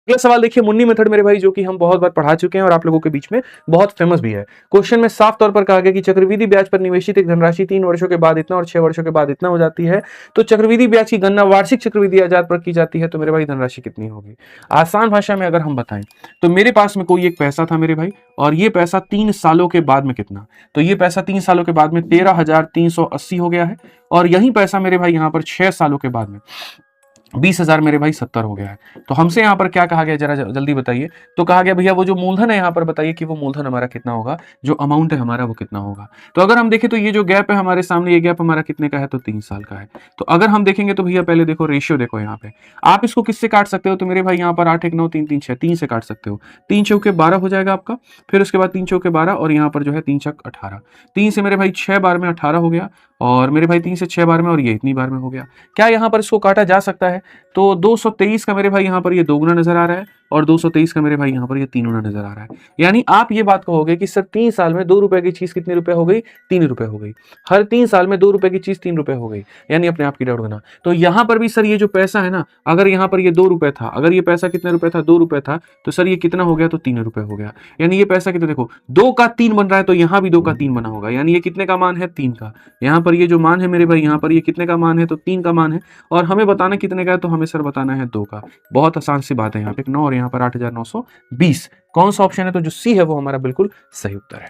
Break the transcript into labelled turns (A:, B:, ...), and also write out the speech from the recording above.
A: ये सवाल देखिए मुन्नी मेथड मेरे भाई, जो कि हम बहुत बार पढ़ा चुके हैं और आप लोगों के बीच में बहुत फेमस भी है। क्वेश्चन में साफ तौर पर कहा गया कि चक्रवृद्धि ब्याज पर निवेशित एक धनराशि 3 वर्षों के बाद इतना और 6 वर्षों के बाद इतना हो जाती है। तो चक्रवृद्धि ब्याज की गणना वार्षिक चक्रवृद्धि ब्याज पर की जाती है, तो मेरे भाई धनराशि कितनी होगी। आसान भाषा में अगर हम बताएं तो मेरे पास में कोई एक पैसा था मेरे भाई, और ये पैसा 3 सालों के बाद में कितना, तो ये पैसा 3 सालों के बाद में 13,380 हो गया है। और यही पैसा मेरे भाई यहाँ पर 6 सालों के बाद में 20,000 मेरे भाई 70 हो गया है। तो हमसे यहाँ पर क्या कहा गया, जरा जल्दी बताइए। तो कहा गया भैया वो जो मूलधन है यहाँ पर बताइए कि वो मूलधन हमारा कितना होगा, जो अमाउंट है हमारा वो कितना होगा। तो अगर हम देखें तो ये जो गैप है हमारे सामने, ये गैप हमारा कितने का है, तो 3 साल का है। तो अगर हम देखेंगे तो भैया पहले देखो रेशियो देखो यहाँ पे, आप इसको किससे काट सकते हो, तो मेरे भाई यहाँ पर 8 1 9 3 3 6 3 से काट सकते हो। 3 चौके 12 हो जाएगा आपका, फिर उसके बाद 3 चौके 12 और यहाँ पर जो है 3 छक 18, 3 से मेरे भाई 6 बार में 18 हो गया, और मेरे भाई 3 से 6 बार में, और ये इतनी बार में हो गया। क्या यहाँ पर इसको काटा जा सकता है, तो 223 का मेरे भाई यहाँ पर ये दोगुना नजर आ रहा है, और 223 का मेरे भाई यहाँ पर ये तीनगुना नजर आ रहा है। यानी आप ये बात कहोगे कि सर 3 साल में 2 रुपए की चीज कितने रुपए हो गई, 3 रुपए हो गई। हर 3 साल में 2 रुपए की चीज 3 रुपए हो गई, यानी अपने आप की डाउट गुना। तो यहाँ पर भी सर ये जो पैसा है ना, अगर यहाँ पर ये 2 रुपए था, अगर ये पैसा कितने रुपए था, 2 रुपए था, तो सर ये कितना हो गया, तो 3 रुपए हो गया। यानी ये पैसा कितना, देखो 2 का 3 बन रहा है, तो यहाँ भी 2 का 3 बना होगा, यानी ये कितने का मान है, 3 का। यहाँ पर ये जो मान है मेरे भाई, यहाँ पर ये कितने का मान है, तो 3 का मान है। और हमें बताना कितने का है, तो हमें सर बताना है 2 का। बहुत आसान सी बात है, यहाँ पे 9 और यहाँ पर 8,920। कौन सा ऑप्शन है, तो जो सी है वो हमारा बिल्कुल सही उत्तर है।